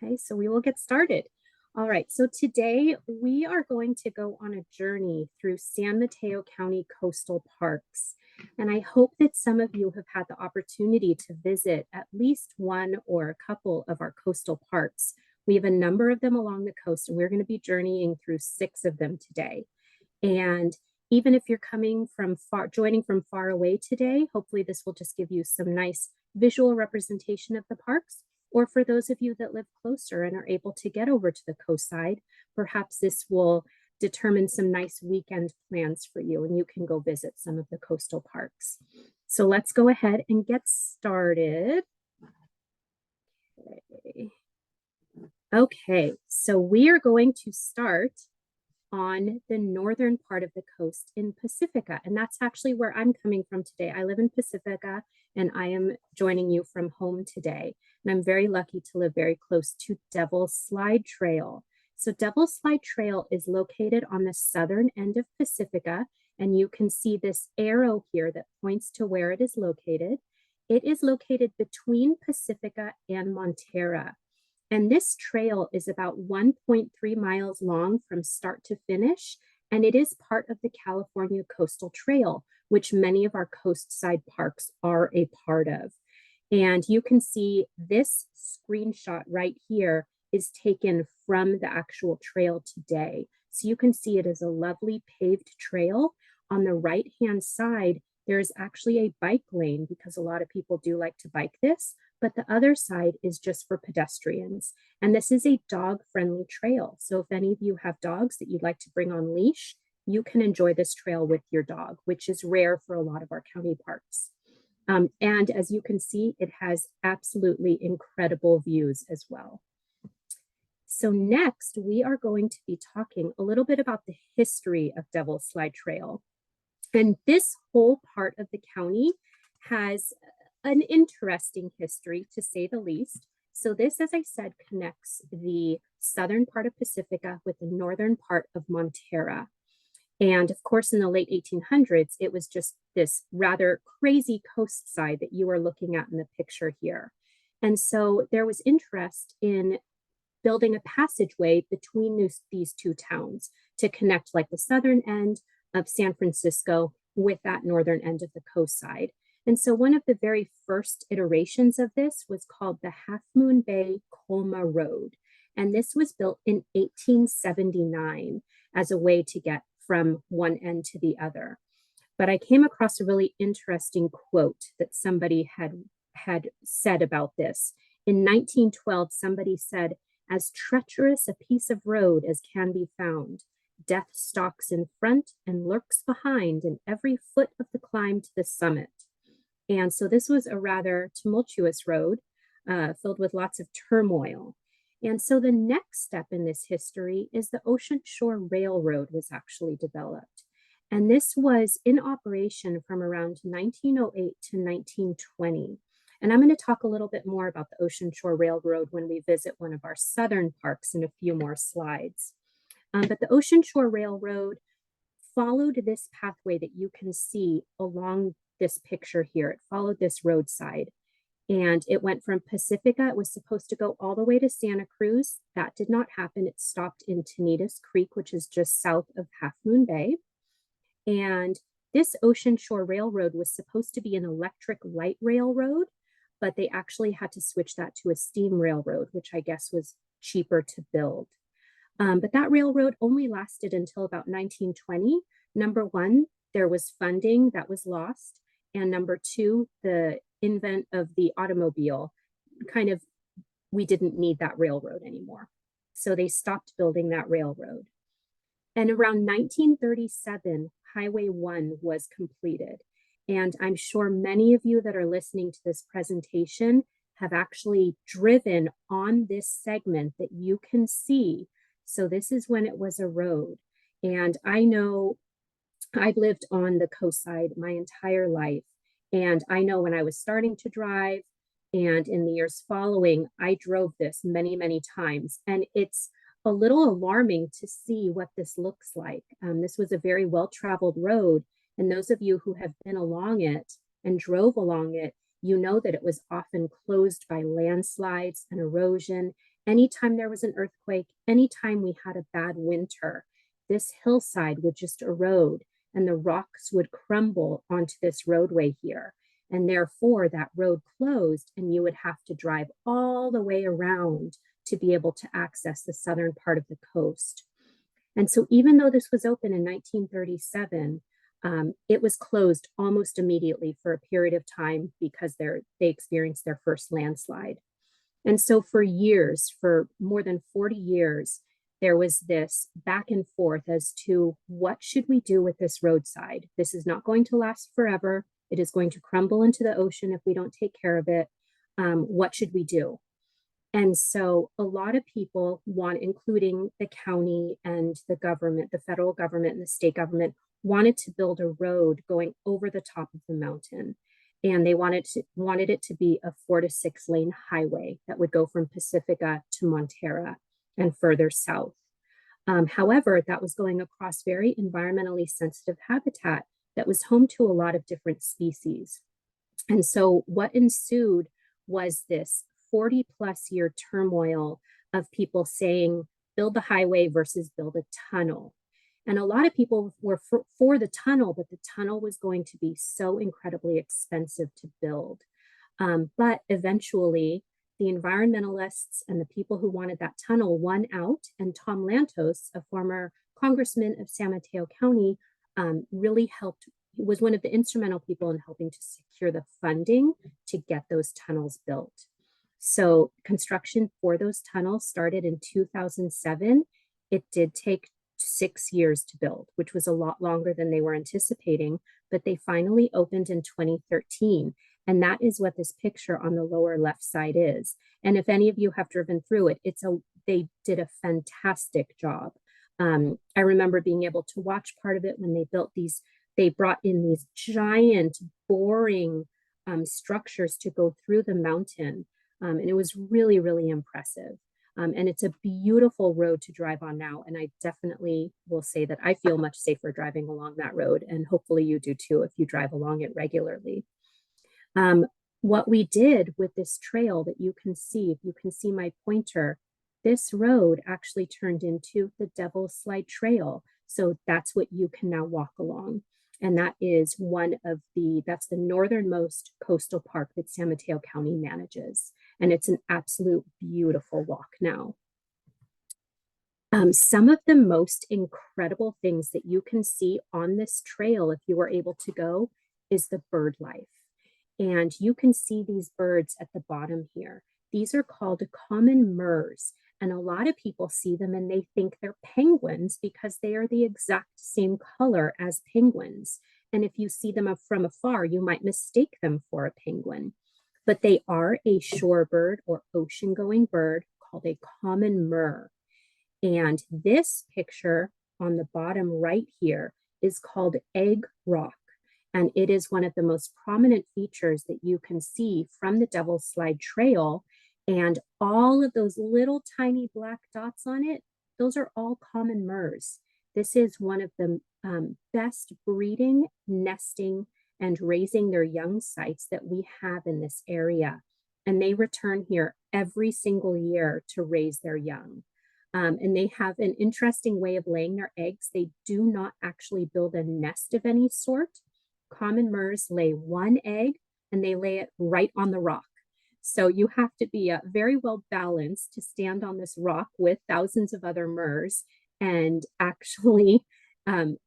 Okay, so we will get started. All right, so today we are going to go on a journey through San Mateo County coastal parks. And I hope that some of you have had the opportunity to visit at least one or a couple of our coastal parks. We have a number of them along the coast, and we're going to be journeying through 6 of them today. And even if you're joining from far away today, hopefully this will just give you some nice visual representation of the parks. Or for those of you that live closer and are able to get over to the coast side, perhaps this will determine some nice weekend plans for you and you can go visit some of the coastal parks. So let's go ahead and get started. Okay, so we are going to start on the northern part of the coast in Pacifica. And that's actually where I'm coming from today. I live in Pacifica and I am joining you from home today. And I'm very lucky to live very close to Devil's Slide Trail. So Devil's Slide Trail is located on the southern end of Pacifica. And you can see this arrow here that points to where it is located. It is located between Pacifica and Montera. And this trail is about 1.3 miles long from start to finish, and it is part of the California Coastal Trail, which many of our coastside parks are a part of. And you can see this screenshot right here is taken from the actual trail today. So you can see it is a lovely paved trail. On the right-hand side, there's actually a bike lane because a lot of people do like to bike this, but the other side is just for pedestrians. And this is a dog-friendly trail. So if any of you have dogs that you'd like to bring on leash, you can enjoy this trail with your dog, which is rare for a lot of our county parks. And as you can see, it has absolutely incredible views as well. So next, we are going to be talking a little bit about the history of Devil's Slide Trail. And this whole part of the county has an interesting history, to say the least. So this, as I said, connects the southern part of Pacifica with the northern part of Montera. And of course, in the late 1800s, it was just this rather crazy coast side that you are looking at in the picture here. And so there was interest in building a passageway between these two towns to connect like the southern end of San Francisco with that northern end of the coast side. And so one of the very first iterations of this was called the Half Moon Bay Colma Road. And this was built in 1879 as a way to get from one end to the other. But I came across a really interesting quote that somebody had said about this. In 1912, somebody said, "As treacherous a piece of road as can be found. Death stalks in front and lurks behind in every foot of the climb to the summit." And so this was a rather tumultuous road filled with lots of turmoil. And so the next step in this history is the Ocean Shore Railroad was actually developed. And this was in operation from around 1908 to 1920. And I'm going to talk a little bit more about the Ocean Shore Railroad when we visit one of our southern parks in a few more slides. But the Ocean Shore Railroad followed this pathway that you can see along this picture here. It followed this roadside and it went from Pacifica. It was supposed to go all the way to Santa Cruz. That did not happen. It stopped in Tenitas Creek, which is just south of Half Moon Bay. And this Ocean Shore Railroad was supposed to be an electric light railroad, but they actually had to switch that to a steam railroad, which I guess was cheaper to build. But that railroad only lasted until about 1920. Number one, there was funding that was lost. And number two, the invent of the automobile we didn't need that railroad anymore. So they stopped building that railroad. And around 1937, Highway 1 was completed. And I'm sure many of you that are listening to this presentation have actually driven on this segment that you can see. So this is when it was a road. And I know I've lived on the coast side my entire life. And I know when I was starting to drive and in the years following, I drove this many, many times. And it's a little alarming to see what this looks like. This was a very well-traveled road. And those of you who have been along it and drove along it, you know that it was often closed by landslides and erosion. Anytime there was an earthquake, anytime we had a bad winter, this hillside would just erode and the rocks would crumble onto this roadway here. And therefore, that road closed, and you would have to drive all the way around to be able to access the southern part of the coast. And so, even though this was open in 1937, it was closed almost immediately for a period of time because they experienced their first landslide. And so for years, for more than 40 years, there was this back and forth as to what should we do with this roadside? This is not going to last forever. It is going to crumble into the ocean if we don't take care of it. What should we do? And so a lot of people want, including the county and the government, the federal government and the state government, wanted to build a road going over the top of the mountain. And they wanted it to be a 4 to 6 lane highway that would go from Pacifica to Montera and further south. However, that was going across very environmentally sensitive habitat that was home to a lot of different species. And so what ensued was this 40 plus year turmoil of people saying, build the highway versus build a tunnel. And a lot of people were for the tunnel, but the tunnel was going to be so incredibly expensive to build. But eventually, the environmentalists and the people who wanted that tunnel won out. And Tom Lantos, a former congressman of San Mateo County, really helped, was one of the instrumental people in helping to secure the funding to get those tunnels built. So construction for those tunnels started in 2007. It did take 6 years to build, which was a lot longer than they were anticipating, but they finally opened in 2013. And that is what this picture on the lower left side is. And if any of you have driven through it, they did a fantastic job. I remember being able to watch part of it when they built these. They brought in these giant boring structures to go through the mountain. And it was really, really impressive. And it's a beautiful road to drive on now. And I definitely will say that I feel much safer driving along that road. And hopefully you do too if you drive along it regularly. What we did with this trail that you can see, if you can see my pointer, this road actually turned into the Devil's Slide Trail. So that's what you can now walk along. And that is that's the northernmost coastal park that San Mateo County manages. And it's an absolute beautiful walk now. Some of the most incredible things that you can see on this trail, if you were able to go, is the bird life. And you can see these birds at the bottom here. These are called common murres. And a lot of people see them and they think they're penguins because they are the exact same color as penguins. And if you see them from afar, you might mistake them for a penguin. But they are a shorebird or ocean-going bird called a common murre. And this picture on the bottom right here is called Egg Rock. And it is one of the most prominent features that you can see from the Devil's Slide Trail. And all of those little tiny black dots on it, those are all common murres. This is one of the best breeding, nesting, and raising their young sites that we have in this area. And they return here every single year to raise their young. And they have an interesting way of laying their eggs. They do not actually build a nest of any sort. Common murres lay one egg and they lay it right on the rock. So you have to be very well balanced to stand on this rock with thousands of other murres and actually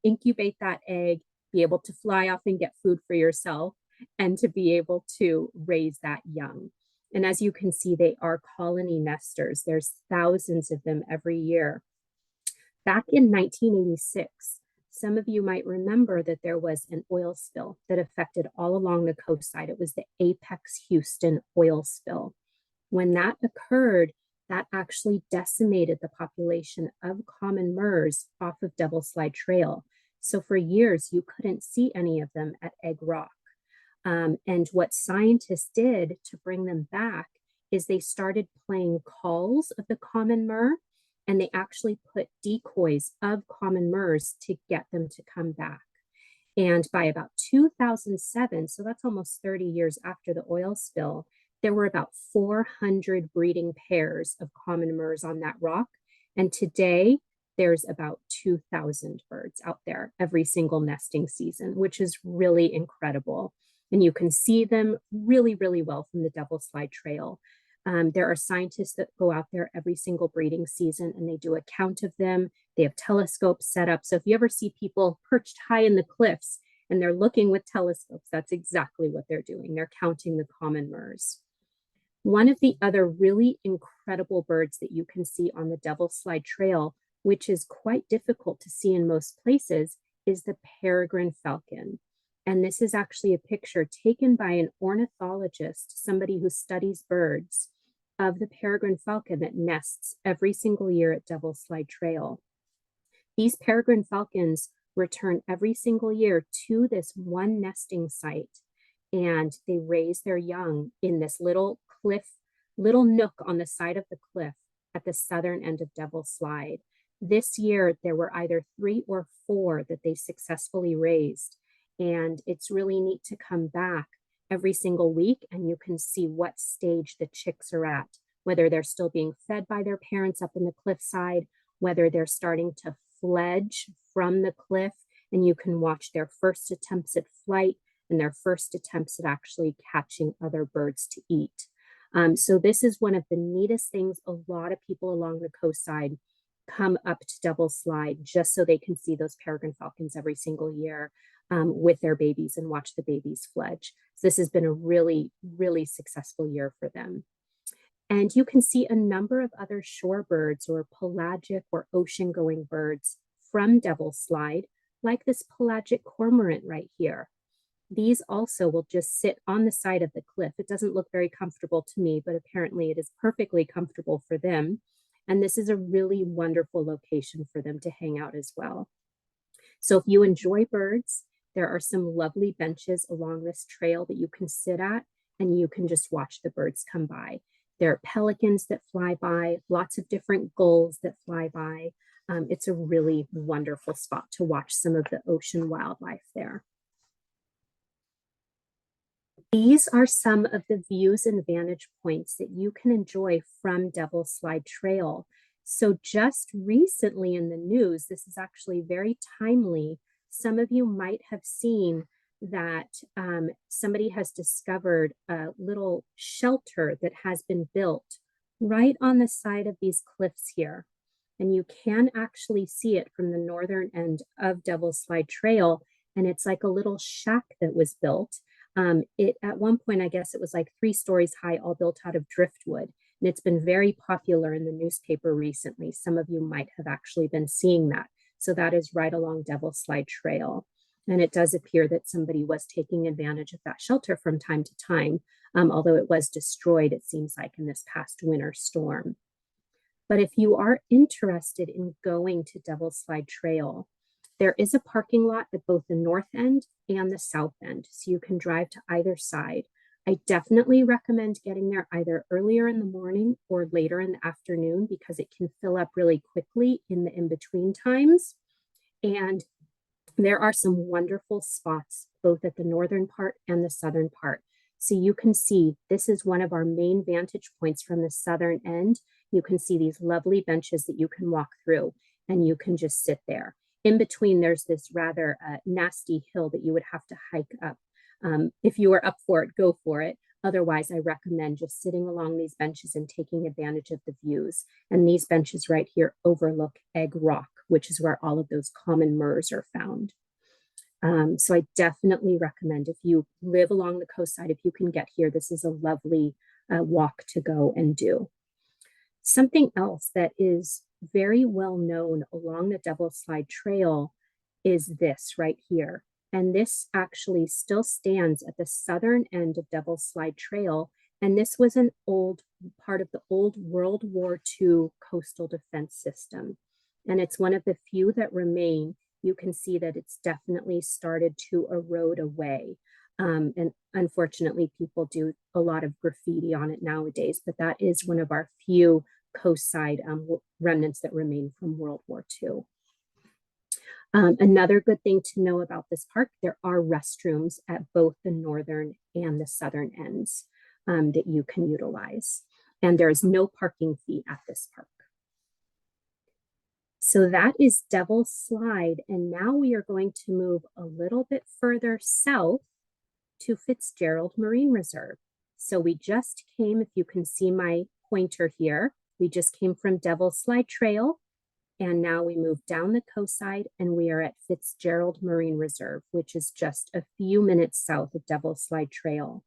incubate that egg, be able to fly off and get food for yourself, and to be able to raise that young. And as you can see, they are colony nesters. There's thousands of them every year. Back in 1986, some of you might remember that there was an oil spill that affected all along the coastside. It was the Apex Houston oil spill. When that occurred, that actually decimated the population of common murres off of Devil's Slide Trail. So for years, you couldn't see any of them at Egg Rock. And what scientists did to bring them back is they started playing calls of the common murre, and they actually put decoys of common murres to get them to come back. And by about 2007, so that's almost 30 years after the oil spill, there were about 400 breeding pairs of common murres on that rock. And today, there's about 2,000 birds out there every single nesting season, which is really incredible. And you can see them really, really well from the Devil's Slide Trail. There are scientists that go out there every single breeding season and they do a count of them. They have telescopes set up. So if you ever see people perched high in the cliffs and they're looking with telescopes, that's exactly what they're doing. They're counting the common murres. One of the other really incredible birds that you can see on the Devil's Slide Trail, which is quite difficult to see in most places, is the peregrine falcon. And this is actually a picture taken by an ornithologist, somebody who studies birds, of the peregrine falcon that nests every single year at Devil's Slide Trail. These peregrine falcons return every single year to this one nesting site, and they raise their young in this little nook on the side of the cliff at the southern end of Devil's Slide. This year, there were either 3 or 4 that they successfully raised. And it's really neat to come back every single week and you can see what stage the chicks are at, whether they're still being fed by their parents up in the cliffside, whether they're starting to fledge from the cliff, and you can watch their first attempts at flight and their first attempts at actually catching other birds to eat. So this is one of the neatest things. A lot of people along the coastside come up to Devil's Slide just so they can see those peregrine falcons every single year with their babies and watch the babies fledge. So this has been a really, really successful year for them. And you can see a number of other shorebirds or pelagic or ocean-going birds from Devil's Slide, like this pelagic cormorant right here. These also will just sit on the side of the cliff. It doesn't look very comfortable to me, but apparently it is perfectly comfortable for them. And this is a really wonderful location for them to hang out as well. So if you enjoy birds, there are some lovely benches along this trail that you can sit at and you can just watch the birds come by. There are pelicans that fly by, lots of different gulls that fly by. It's a really wonderful spot to watch some of the ocean wildlife there. These are some of the views and vantage points that you can enjoy from Devil's Slide Trail. So just recently in the news, this is actually very timely. Some of you might have seen that somebody has discovered a little shelter that has been built right on the side of these cliffs here. And you can actually see it from the northern end of Devil's Slide Trail. And it's like a little shack that was built. At one point, I guess it was like 3 stories high, all built out of driftwood. And it's been very popular in the newspaper recently. Some of you might have actually been seeing that. So that is right along Devil's Slide Trail. And it does appear that somebody was taking advantage of that shelter from time to time, although it was destroyed, it seems like, in this past winter storm. But if you are interested in going to Devil's Slide Trail, there is a parking lot at both the north end and the south end, so you can drive to either side. I definitely recommend getting there either earlier in the morning or later in the afternoon because it can fill up really quickly in the in-between times. And there are some wonderful spots both at the northern part and the southern part. So you can see this is one of our main vantage points from the southern end. You can see these lovely benches that you can walk through and you can just sit there. In between, there's this rather nasty hill that you would have to hike up. If you are up for it, go for it. Otherwise, I recommend just sitting along these benches and taking advantage of the views. And these benches right here overlook Egg Rock, which is where all of those common murres are found. So I definitely recommend if you live along the coastside, if you can get here, this is a lovely walk to go and do. Something else that is very well known along the Devil's Slide Trail is this right here. And this actually still stands at the southern end of Devil's Slide Trail. And this was an old part of the old World War II coastal defense system. And it's one of the few that remain. You can see that it's definitely started to erode away. And unfortunately, people do a lot of graffiti on it nowadays, but that is one of our few coastside remnants that remain from World War II. Another good thing to know about this park, there are restrooms at both the northern and the southern ends. that you can utilize. And there's no parking fee at this park. So that is Devil's Slide. And now we are going to move a little bit further south to Fitzgerald Marine Reserve. So we just came, if you can see my pointer here, we just came from Devil's Slide Trail. And now we move down the coast side and we are at Fitzgerald Marine Reserve, which is just a few minutes south of Devil's Slide Trail.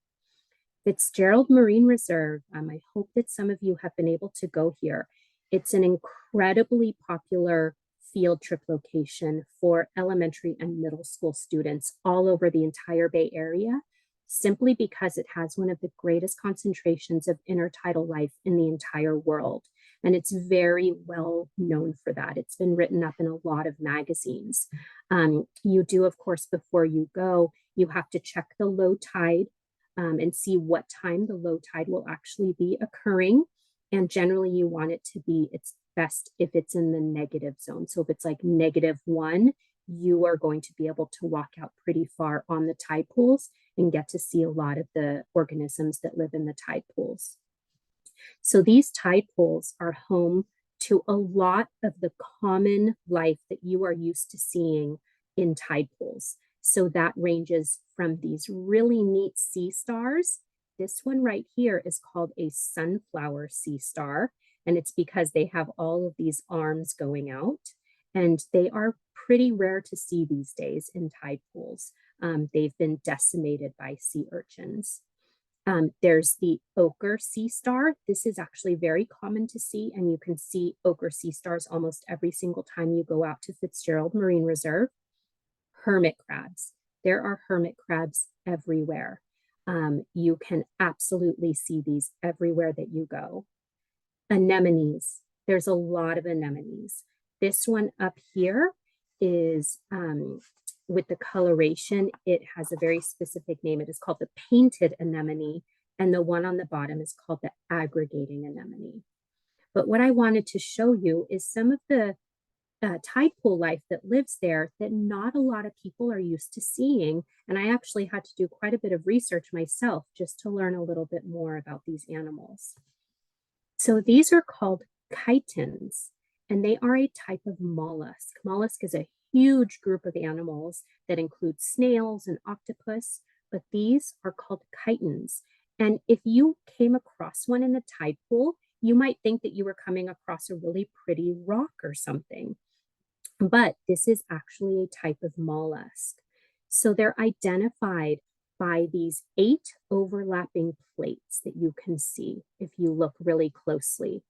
Fitzgerald Marine Reserve, I hope that some of you have been able to go here. It's an incredibly popular field trip location for elementary and middle school students all over the entire Bay Area, simply because it has one of the greatest concentrations of intertidal life in the entire world. And it's very well known for that. It's been written up in a lot of magazines. You do, of course, before you go, you have to check the low tide and see what time the low tide will actually be occurring. And generally you want it to be, it's best if it's in the negative zone. So if it's like -1, you are going to be able to walk out pretty far on the tide pools and get to see a lot of the organisms that live in the tide pools. So these tide pools are home to a lot of the common life that you are used to seeing in tide pools. So that ranges from these really neat sea stars. This one right here is called a sunflower sea star, and it's because they have all of these arms going out, and they are pretty rare to see these days in tide pools. They've been decimated by sea urchins. There's the ochre sea star. This is actually very common to see, and you can see ochre sea stars almost every single time you go out to Fitzgerald Marine Reserve. Hermit crabs. There are hermit crabs everywhere. You can absolutely see these everywhere that you go. Anemones. There's a lot of anemones. This one up here is with the coloration, it has a very specific name. It is called the painted anemone, and the one on the bottom is called the aggregating anemone. But what I wanted to show you is some of the tide pool life that lives there that not a lot of people are used to seeing. And I actually had to do quite a bit of research myself just to learn a little bit more about these animals. So these are called chitons, and they are a type of mollusk. Mollusk is a huge group of animals that include snails and octopus, but these are called chitons. And if you came across one in the tide pool, you might think that you were coming across a really pretty rock or something. But this is actually a type of mollusk. So they're identified by these 8 overlapping plates that you can see if you look really closely.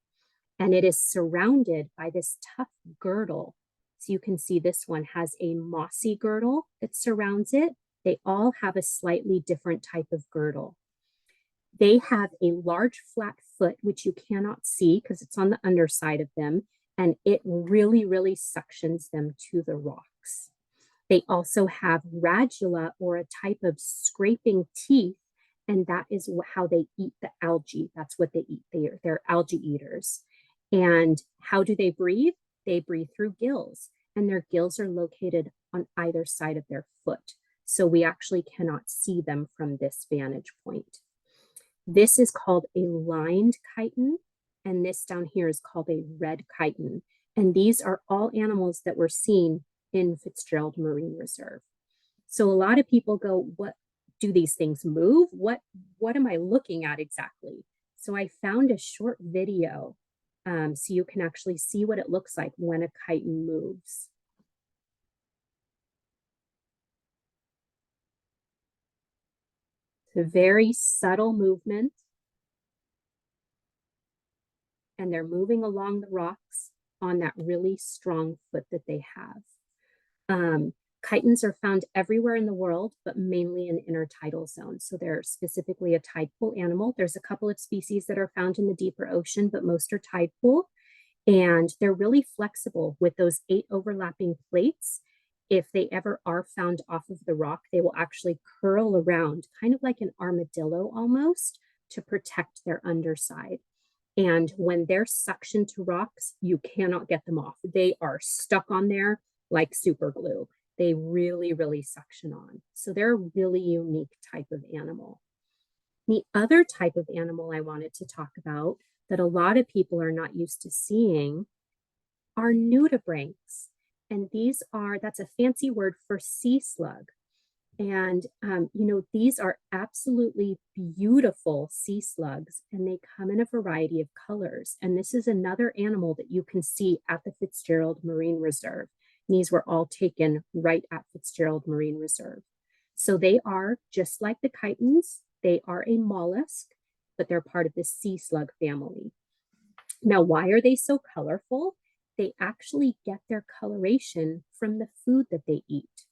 And it is surrounded by this tough girdle. So you can see this one has a mossy girdle that surrounds it. They all have a slightly different type of girdle. They have a large flat foot, which you cannot see because it's on the underside of them, and it really, really suctions them to the rocks. They also have radula, or a type of scraping teeth, and that is how they eat the algae. That's what they eat. They're algae eaters. And how do they breathe? They breathe through gills, and their gills are located on either side of their foot. So we actually cannot see them from this vantage point. This is called a lined chiton, and this down here is called a red chiton. And these are all animals that were seen in Fitzgerald Marine Reserve. So a lot of people go, what do these things move? What am I looking at exactly? So I found a short video so you can actually see what it looks like when a chiton moves. It's a very subtle movement, and they're moving along the rocks on that really strong foot that they have. Chitons are found everywhere in the world, but mainly in intertidal zones. So they're specifically a tide pool animal. There's a couple of species that are found in the deeper ocean, but most are tide pool. And they're really flexible with those 8 overlapping plates. If they ever are found off of the rock, they will actually curl around, kind of like an armadillo almost, to protect their underside. And when they're suctioned to rocks, you cannot get them off. They are stuck on there like super glue. They really, really suction on. So they're a really unique type of animal. The other type of animal I wanted to talk about that a lot of people are not used to seeing are nudibranchs. And that's a fancy word for sea slug. And, these are absolutely beautiful sea slugs, and they come in a variety of colors. And this is another animal that you can see at the Fitzgerald Marine Reserve. And these were all taken right at Fitzgerald Marine Reserve. So they are just like the chitons, they are a mollusk, but they're part of the sea slug family. Now, why are they so colorful? They actually get their coloration from the food that they eat.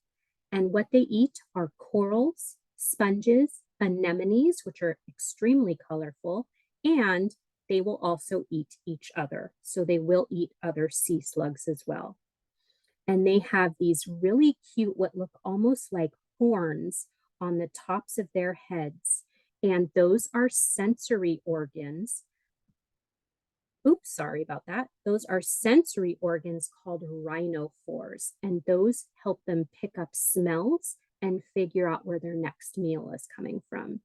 And what they eat are corals, sponges, anemones, which are extremely colorful, and they will also eat each other. So they will eat other sea slugs as well. And they have these really cute, what look almost like horns on the tops of their heads. And those are sensory organs. Oops, sorry about that. Those are sensory organs called rhinophores, and those help them pick up smells and figure out where their next meal is coming from.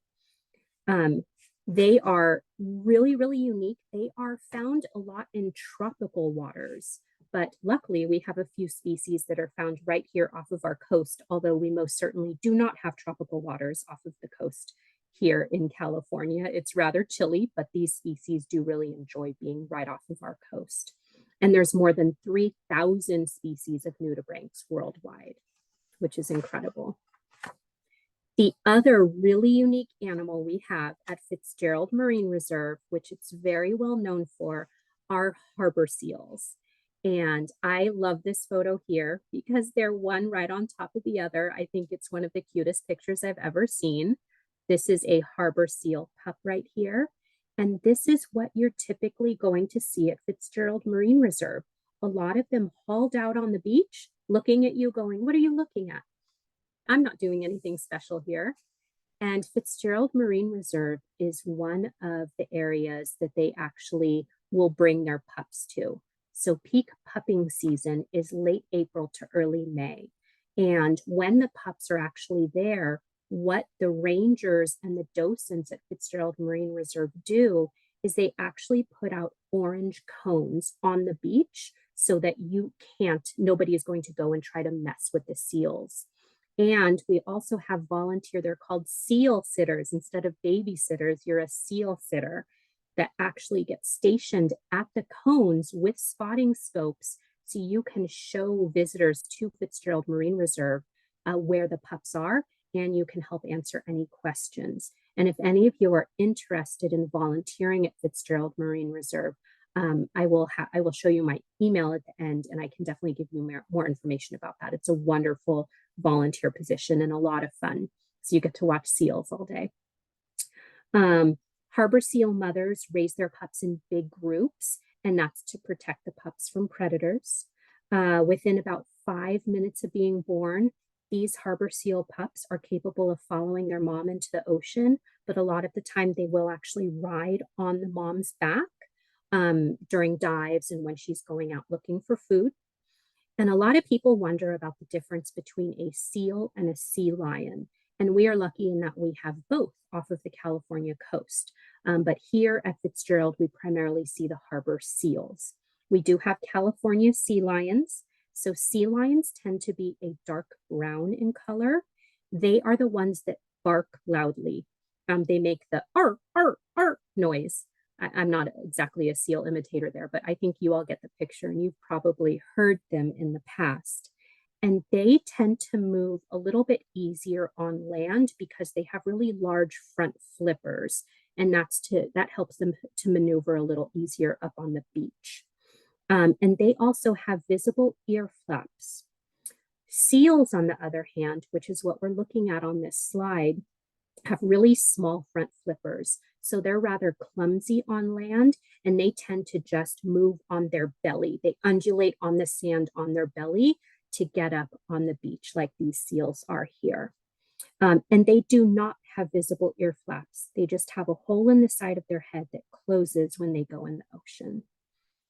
They are really, really unique. They are found a lot in tropical waters, but luckily we have a few species that are found right here off of our coast, although we most certainly do not have tropical waters off of the coast here in California. It's rather chilly, but these species do really enjoy being right off of our coast. And there's more than 3,000 species of nudibranchs worldwide, which is incredible. The other really unique animal we have at Fitzgerald Marine Reserve, which it's very well known for, are harbor seals. And I love this photo here because they're one right on top of the other. I think it's one of the cutest pictures I've ever seen. This is a harbor seal pup right here. And this is what you're typically going to see at Fitzgerald Marine Reserve. A lot of them hauled out on the beach, looking at you going, "What are you looking at? I'm not doing anything special here." And Fitzgerald Marine Reserve is one of the areas that they actually will bring their pups to. So peak pupping season is late April to early May. And when the pups are actually there, what the rangers and the docents at Fitzgerald Marine Reserve do is they actually put out orange cones on the beach so that nobody is going to go and try to mess with the seals. And we also have they're called seal sitters. Instead of babysitters, you're a seal sitter that actually gets stationed at the cones with spotting scopes so you can show visitors to Fitzgerald Marine Reserve where the pups are, and you can help answer any questions. And if any of you are interested in volunteering at Fitzgerald Marine Reserve, I will show you my email at the end, and I can definitely give you more information about that. It's a wonderful volunteer position and a lot of fun. So you get to watch seals all day. Harbor seal mothers raise their pups in big groups, and that's to protect the pups from predators. Within about 5 minutes of being born, these harbor seal pups are capable of following their mom into the ocean, but a lot of the time they will actually ride on the mom's back during dives and when she's going out looking for food. And a lot of people wonder about the difference between a seal and a sea lion. And we are lucky in that we have both off of the California coast. But here at Fitzgerald, we primarily see the harbor seals. We do have California sea lions. So sea lions tend to be a dark brown in color. They are the ones that bark loudly. They make the arr, arr, arr noise. I'm not exactly a seal imitator there, but I think you all get the picture, and you've probably heard them in the past. And they tend to move a little bit easier on land because they have really large front flippers, and that helps them to maneuver a little easier up on the beach. And they also have visible ear flaps. Seals, on the other hand, which is what we're looking at on this slide, have really small front flippers. So they're rather clumsy on land, and they tend to just move on their belly. They undulate on the sand on their belly to get up on the beach like these seals are here. And they do not have visible ear flaps. They just have a hole in the side of their head that closes when they go in the ocean.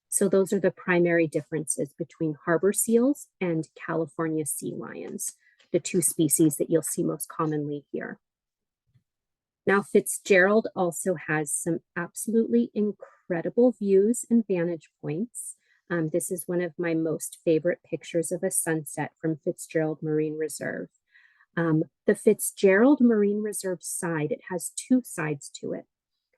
So those are the primary differences between harbor seals and California sea lions, the two species that you'll see most commonly here. Now, Fitzgerald also has some absolutely incredible views and vantage points. This is one of my most favorite pictures of a sunset from Fitzgerald Marine Reserve. The Fitzgerald Marine Reserve side, it has two sides to it.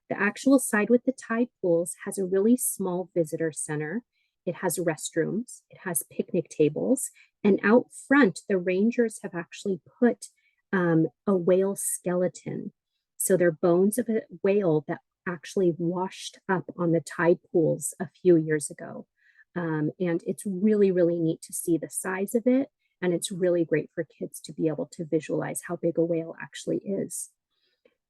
The actual side with the tide pools has a really small visitor center. It has restrooms, it has picnic tables, and out front, the rangers have actually put a whale skeleton. So they're bones of a whale that actually washed up on the tide pools a few years ago. And it's really, really neat to see the size of it. And it's really great for kids to be able to visualize how big a whale actually is.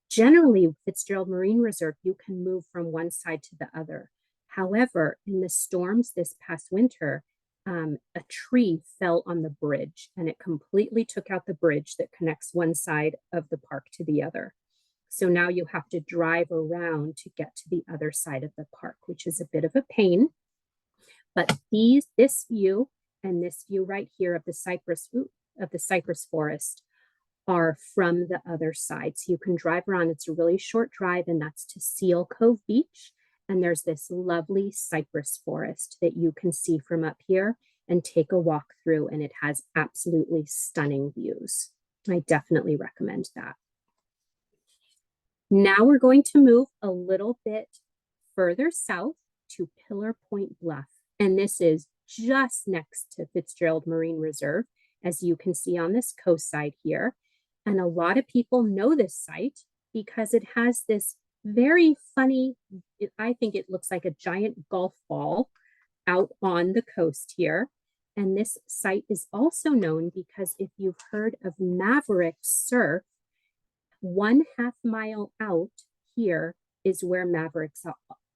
Generally, Fitzgerald Marine Reserve, you can move from one side to the other. However, in the storms this past winter, a tree fell on the bridge and it completely took out the bridge that connects one side of the park to the other. So now you have to drive around to get to the other side of the park, which is a bit of a pain. But this view and this view right here of the cypress forest are from the other side. So you can drive around. It's a really short drive, and that's to Seal Cove Beach. And there's this lovely cypress forest that you can see from up here and take a walk through, and it has absolutely stunning views. I definitely recommend that. Now we're going to move a little bit further south to Pillar Point Bluff. And this is just next to Fitzgerald Marine Reserve, as you can see on this coast side here. And a lot of people know this site because it has this very funny, I think it looks like a giant golf ball out on the coast here. And this site is also known because if you've heard of Maverick Surf, 1/2 mile out here is where Mavericks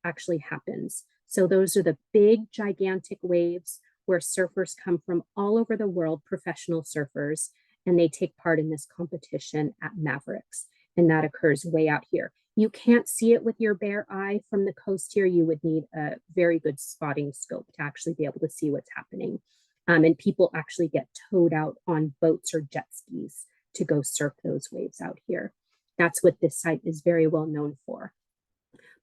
actually happens. So those are the big, gigantic waves where surfers come from all over the world, professional surfers, and they take part in this competition at Mavericks. And that occurs way out here. You can't see it with your bare eye from the coast here. You would need a very good spotting scope to actually be able to see what's happening. And people actually get towed out on boats or jet skis to go surf those waves out here. That's what this site is very well known for.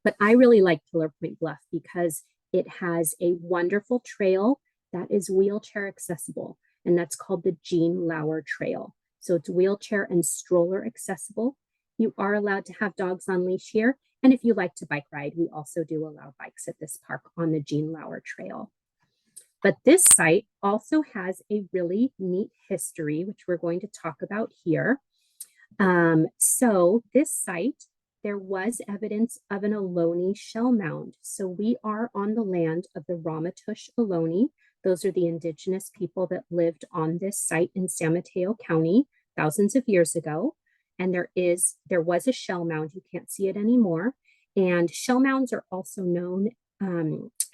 But I really like Pillar Point Bluff because it has a wonderful trail that is wheelchair accessible, and that's called the Jean Lauer Trail. So it's wheelchair and stroller accessible. You are allowed to have dogs on leash here. And if you like to bike ride, we also do allow bikes at this park on the Jean Lauer Trail. But this site also has a really neat history, which we're going to talk about here. So this site, there was evidence of an Ohlone shell mound. So we are on the land of the Ramaytush Ohlone. Those are the indigenous people that lived on this site in San Mateo County thousands of years ago. And there was a shell mound. You can't see it anymore. And shell mounds are also known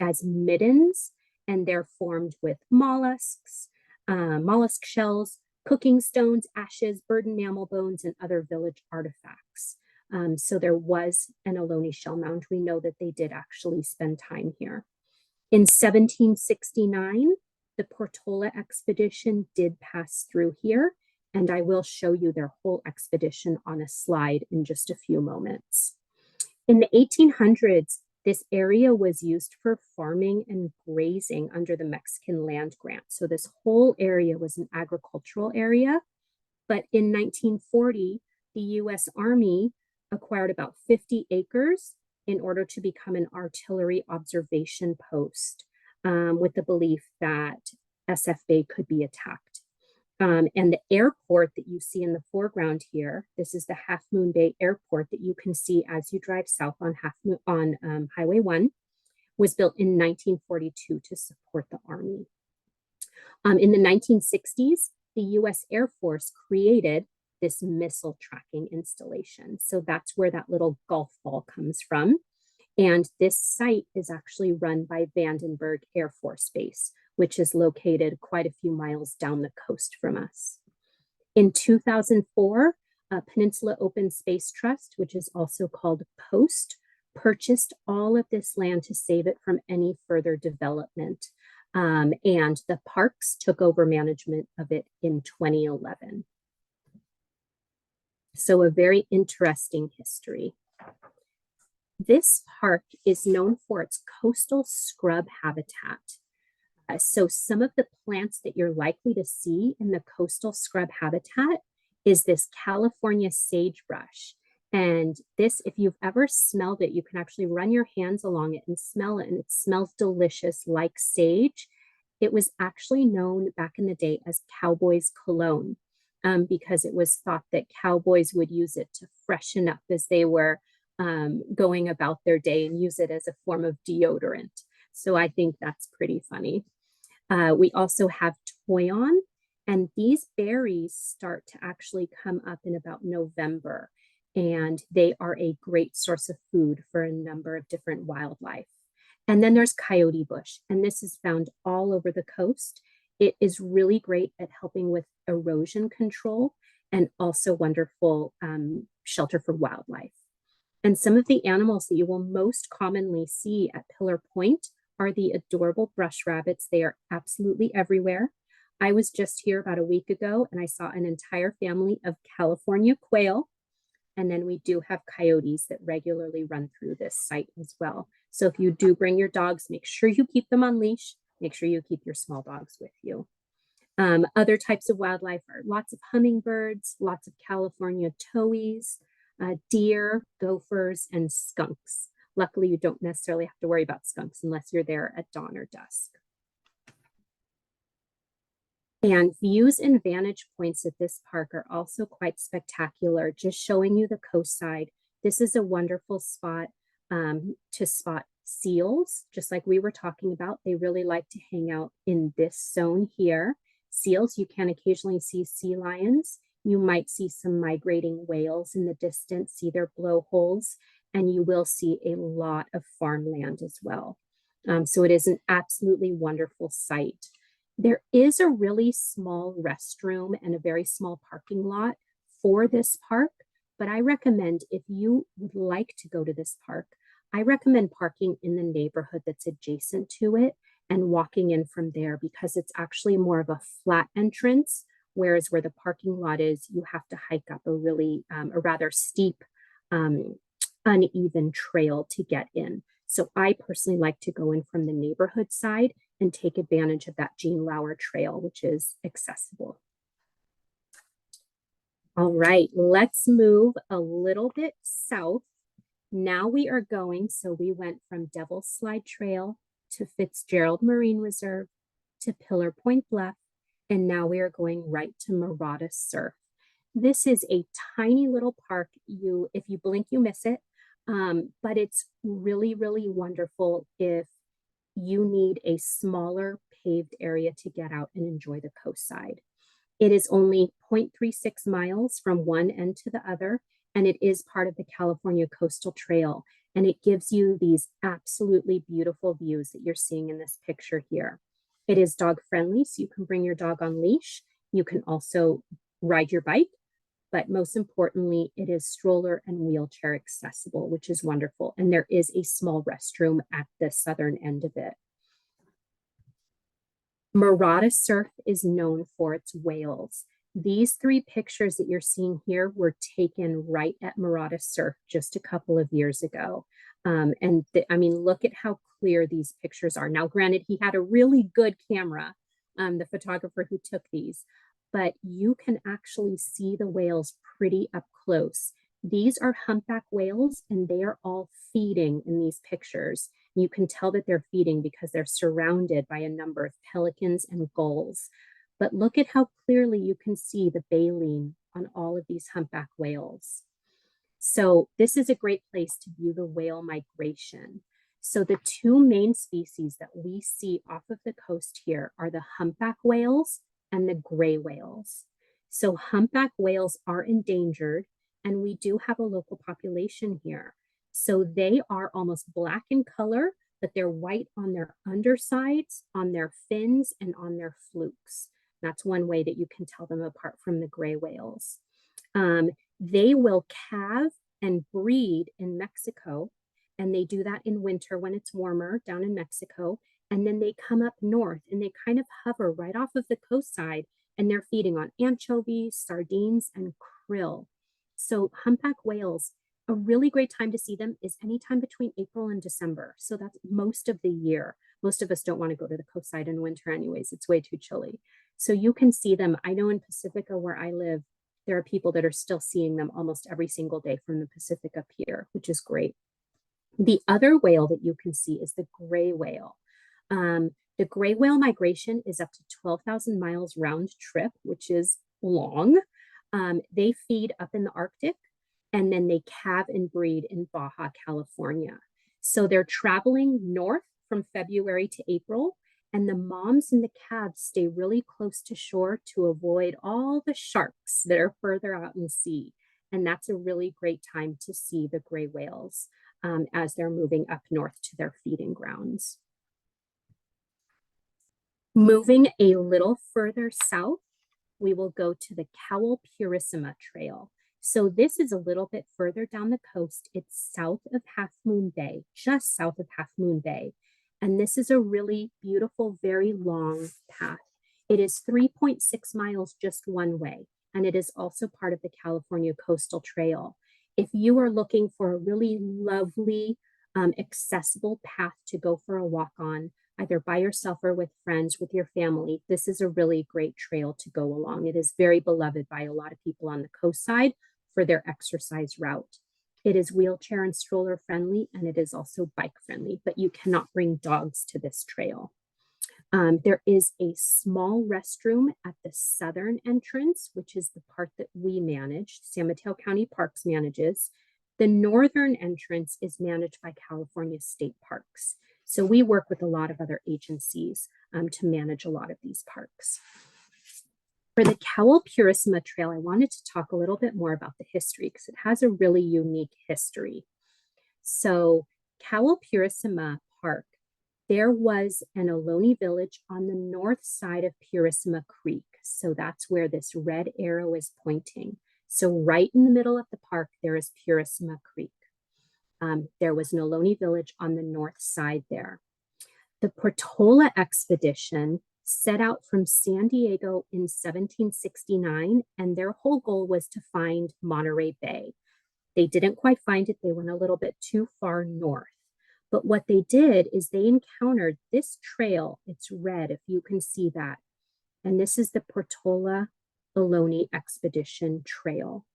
as middens, and they're formed with mollusks, mollusk shells, cooking stones, ashes, bird and mammal bones, and other village artifacts. So there was an Ohlone shell mound. We know that they did actually spend time here. In 1769, the Portola expedition did pass through here, and I will show you their whole expedition on a slide in just a few moments. In the 1800s, this area was used for farming and grazing under the Mexican land grant. So this whole area was an agricultural area. But in 1940, the US Army acquired about 50 acres in order to become an artillery observation post with the belief that SF Bay could be attacked. And the airport that you see in the foreground here, this is the Half Moon Bay Airport that you can see as you drive south on Highway 1, was built in 1942 to support the Army. In the 1960s, the US Air Force created this missile tracking installation. So that's where that little golf ball comes from. And this site is actually run by Vandenberg Air Force Base, which is located quite a few miles down the coast from us. In 2004, Peninsula Open Space Trust, which is also called POST, purchased all of this land to save it from any further development. And the parks took over management of it in 2011. So a very interesting history. This park is known for its coastal scrub habitat. So some of the plants that you're likely to see in the coastal scrub habitat is this California sagebrush. And this, if you've ever smelled it, you can actually run your hands along it and smell it, and it smells delicious like sage. It was actually known back in the day as cowboys' cologne, because it was thought that cowboys would use it to freshen up as they were going about their day and use it as a form of deodorant. So I think that's pretty funny. We also have toyon, and these berries start to actually come up in about November, and they are a great source of food for a number of different wildlife. And then there's coyote bush, and this is found all over the coast. It is really great at helping with erosion control and also wonderful shelter for wildlife. And some of the animals that you will most commonly see at Pillar Point are the adorable brush rabbits. They are absolutely everywhere. I was just here about a week ago and I saw an entire family of California quail. And then we do have coyotes that regularly run through this site as well. So if you do bring your dogs, make sure you keep them on leash. Make sure you keep your small dogs with you. Other types of wildlife are lots of hummingbirds, lots of California towhees, deer, gophers, and skunks. Luckily, you don't necessarily have to worry about skunks unless you're there at dawn or dusk. And views and vantage points at this park are also quite spectacular, just showing you the coast side. This is a wonderful spot to spot seals, just like we were talking about. They really like to hang out in this zone here. Seals, you can occasionally see sea lions. You might see some migrating whales in the distance, see their blowholes, and you will see a lot of farmland as well. So it is an absolutely wonderful site. There is a really small restroom and a very small parking lot for this park, but I recommend if you would like to go to this park, I recommend parking in the neighborhood that's adjacent to it and walking in from there because it's actually more of a flat entrance, whereas where the parking lot is, you have to hike up a rather steep, uneven trail to get in. So I personally like to go in from the neighborhood side and take advantage of that Gene Lauer Trail, which is accessible. All right, let's move a little bit south. Now we are going, so we went from Devil's Slide Trail to Fitzgerald Marine Reserve to Pillar Point Bluff, and now we are going right to Murata Surf. This is a tiny little park. If you blink, you miss it, but it's really, really wonderful if you need a smaller paved area to get out and enjoy the coastside. It is only 0.36 miles from one end to the other, and it is part of the California Coastal Trail. And it gives you these absolutely beautiful views that you're seeing in this picture here. It is dog friendly, so you can bring your dog on leash. You can also ride your bike, but most importantly, it is stroller and wheelchair accessible, which is wonderful. And there is a small restroom at the southern end of it. Murata Surf is known for its whales. These three pictures that you're seeing here were taken right at Murata Surf just a couple of years ago. I mean, look at how clear these pictures are. Now, granted, he had a really good camera, the photographer who took these, but you can actually see the whales pretty up close. These are humpback whales, and they are all feeding in these pictures. You can tell that they're feeding because they're surrounded by a number of pelicans and gulls. But look at how clearly you can see the baleen on all of these humpback whales. So this is a great place to view the whale migration. So the two main species that we see off of the coast here are the humpback whales and the gray whales. So humpback whales are endangered, and we do have a local population here. So they are almost black in color, but they're white on their undersides, on their fins, and on their flukes. That's one way that you can tell them apart from the gray whales. They will calve and breed in Mexico, and they do that in winter when it's warmer down in Mexico. And then they come up north and they kind of hover right off of the coast side, and they're feeding on anchovies, sardines, and krill. So humpback whales, a really great time to see them is anytime between April and December. So that's most of the year. Most of us don't want to go to the coastside in winter anyways. It's way too chilly. So you can see them. I know in Pacifica where I live, there are people that are still seeing them almost every single day from the Pacifica Pier, which is great. The other whale that you can see is the gray whale. The gray whale migration is up to 12,000 miles round trip, which is long. They feed up in the Arctic and then they calve and breed in Baja, California. So they're traveling north from February to April, and the moms and the calves stay really close to shore to avoid all the sharks that are further out in sea. And that's a really great time to see the gray whales as they're moving up north to their feeding grounds. Moving a little further south, we will go to the Cowell Purissima Trail. So this is a little bit further down the coast. It's south of Half Moon Bay, just south of Half Moon Bay. And this is a really beautiful, very long path. It is 3.6 miles just one way, and it is also part of the California Coastal Trail. If you are looking for a really lovely, accessible path to go for a walk on, either by yourself or with friends, with your family, this is a really great trail to go along. It is very beloved by a lot of people on the coast side for their exercise route. It is wheelchair and stroller friendly, and it is also bike friendly, but you cannot bring dogs to this trail. There is a small restroom at the southern entrance, which is the part that we manage, San Mateo County Parks manages. The northern entrance is managed by California State Parks. So we work with a lot of other agencies to manage a lot of these parks. For the Cowell Purissima Trail, I wanted to talk a little bit more about the history because it has a really unique history. So Cowell Purissima Park, there was an Ohlone village on the north side of Purissima Creek. So that's where this red arrow is pointing. So right in the middle of the park, there is Purissima Creek. There was an Ohlone village on the north side there. The Portola expedition set out from San Diego in 1769, and their whole goal was to find Monterey Bay. They didn't quite find it. They went a little bit too far north. But what they did is they encountered this trail. It's red, if you can see that. And this is the Portola Ohlone Expedition Trail.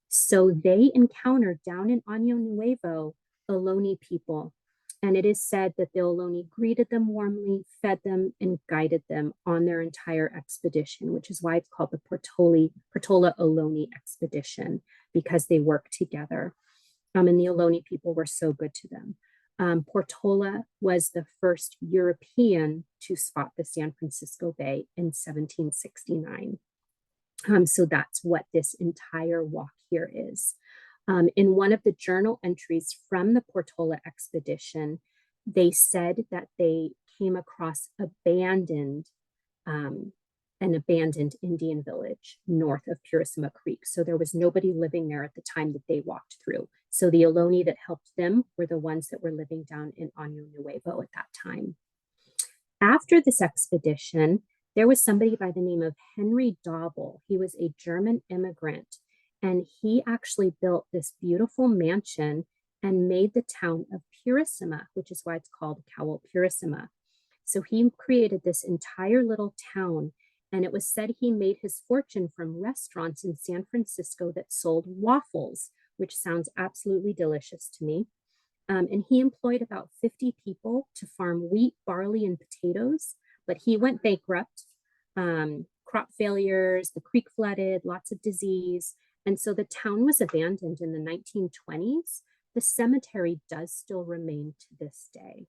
So they encountered down in Año Nuevo Ohlone people. And it is said that the Ohlone greeted them warmly, fed them, and guided them on their entire expedition, which is why it's called the Portola Ohlone Expedition, because they worked together. And the Ohlone people were so good to them. Portola was the first European to spot the San Francisco Bay in 1769. So that's what this entire walk here is. In one of the journal entries from the Portola expedition, they said that they came across an abandoned Indian village north of Purissima Creek. So there was nobody living there at the time that they walked through. So the Ohlone that helped them were the ones that were living down in Año Nuevo at that time. After this expedition, there was somebody by the name of Henry Dobel. He was a German immigrant, and he actually built this beautiful mansion and made the town of Purissima, which is why it's called Cowell Purissima. So he created this entire little town, and it was said he made his fortune from restaurants in San Francisco that sold waffles, which sounds absolutely delicious to me. And he employed about 50 people to farm wheat, barley, and potatoes, but he went bankrupt. Crop failures, the creek flooded, lots of disease. And so the town was abandoned in the 1920s. The cemetery does still remain to this day.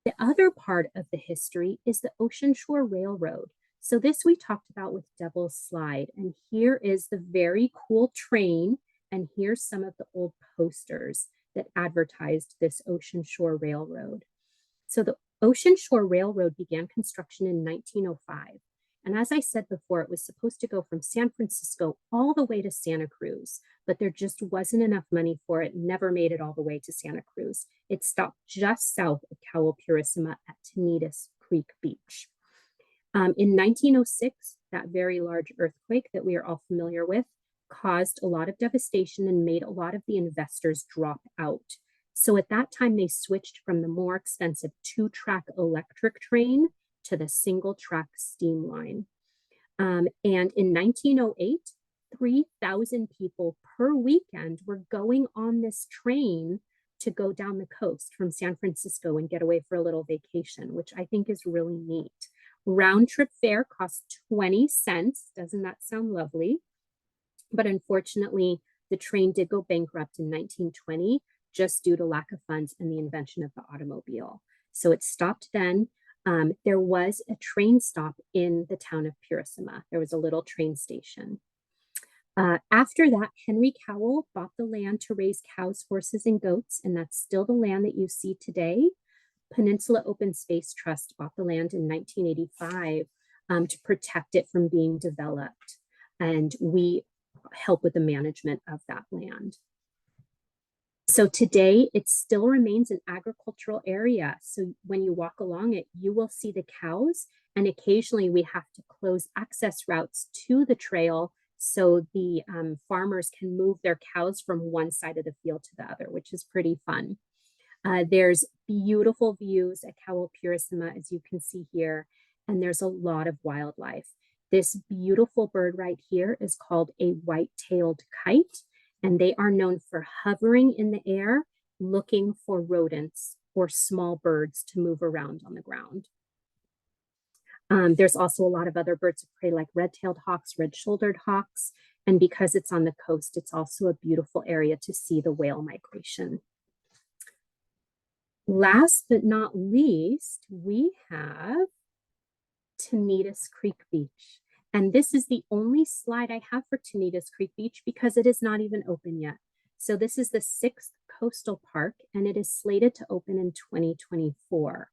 The other part of the history is the Ocean Shore Railroad. So this we talked about with Devil's Slide. And here is the very cool train. And here's some of the old posters that advertised this Ocean Shore Railroad. So the Ocean Shore Railroad began construction in 1905. And as I said before, it was supposed to go from San Francisco all the way to Santa Cruz, but there just wasn't enough money for it, never made it all the way to Santa Cruz. It stopped just south of Cowell Purissima at Tenitas Creek Beach. In 1906, that very large earthquake that we are all familiar with caused a lot of devastation and made a lot of the investors drop out. So at that time, they switched from the more expensive 2-track electric train to the single-track steam line. And in 1908, 3,000 people per weekend were going on this train to go down the coast from San Francisco and get away for a little vacation, which I think is really neat. Round trip fare cost 20 cents. Doesn't that sound lovely? But unfortunately, the train did go bankrupt in 1920 just due to lack of funds and the invention of the automobile. So it stopped then. There was a train stop in the town of Purisima. There was a little train station. After that, Henry Cowell bought the land to raise cows, horses, and goats, and that's still the land that you see today. Peninsula Open Space Trust bought the land in 1985 to protect it from being developed, and we help with the management of that land. So today, it still remains an agricultural area. So when you walk along it, you will see the cows, and occasionally we have to close access routes to the trail so the farmers can move their cows from one side of the field to the other, which is pretty fun. There's beautiful views at Cowell Purisima, as you can see here, and there's a lot of wildlife. This beautiful bird right here is called a white-tailed kite, and they are known for hovering in the air, looking for rodents or small birds to move around on the ground. There's also a lot of other birds of prey like red-tailed hawks, red-shouldered hawks, and because it's on the coast, it's also a beautiful area to see the whale migration. Last but not least, we have Tenitas Creek Beach. And this is the only slide I have for Tenitas Creek Beach because it is not even open yet. So this is the 6th coastal park, and it is slated to open in 2024.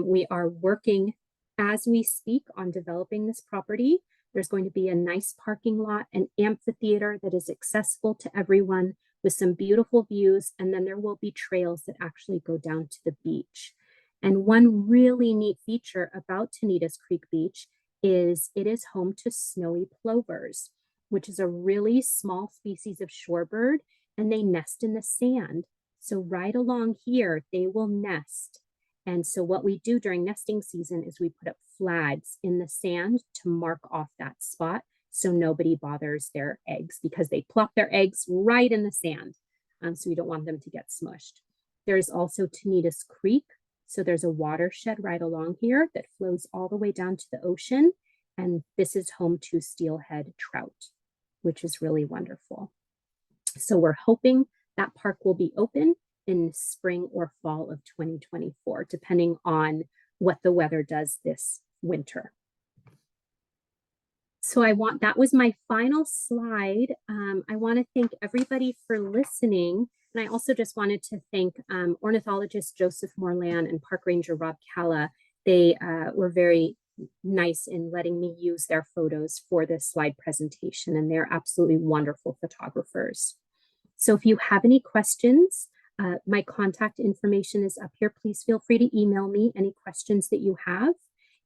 We are working as we speak on developing this property. There's going to be a nice parking lot, an amphitheater that is accessible to everyone with some beautiful views, and then there will be trails that actually go down to the beach. And one really neat feature about Tenitas Creek Beach is it is home to snowy plovers, which is a really small species of shorebird, and they nest in the sand. So right along here, they will nest. And so what we do during nesting season is we put up flags in the sand to mark off that spot so nobody bothers their eggs, because they plop their eggs right in the sand. So we don't want them to get smushed. There's also Tenitas Creek. So there's a watershed right along here that flows all the way down to the ocean. And this is home to steelhead trout, which is really wonderful. So we're hoping that park will be open in spring or fall of 2024, depending on what the weather does this winter. So that was my final slide. I want to thank everybody for listening. And I also just wanted to thank ornithologist Joseph Morlan and park ranger Rob Calla. They were very nice in letting me use their photos for this slide presentation, and they're absolutely wonderful photographers. So if you have any questions, my contact information is up here. Please feel free to email me any questions that you have.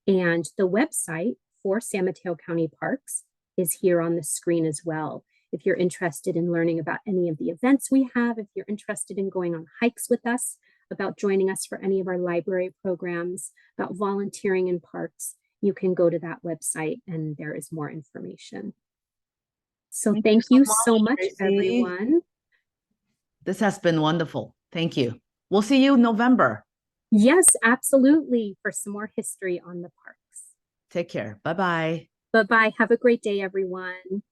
And the website for San Mateo County Parks is here on the screen as well. If you're interested in learning about any of the events we have, if you're interested in going on hikes with us, about joining us for any of our library programs, about volunteering in parks, you can go to that website and there is more information. So thank you so much, everyone. This has been wonderful. Thank you. We'll see you in November. Yes, absolutely, for some more history on the parks. Take care. Bye-bye. Bye-bye. Have a great day, everyone.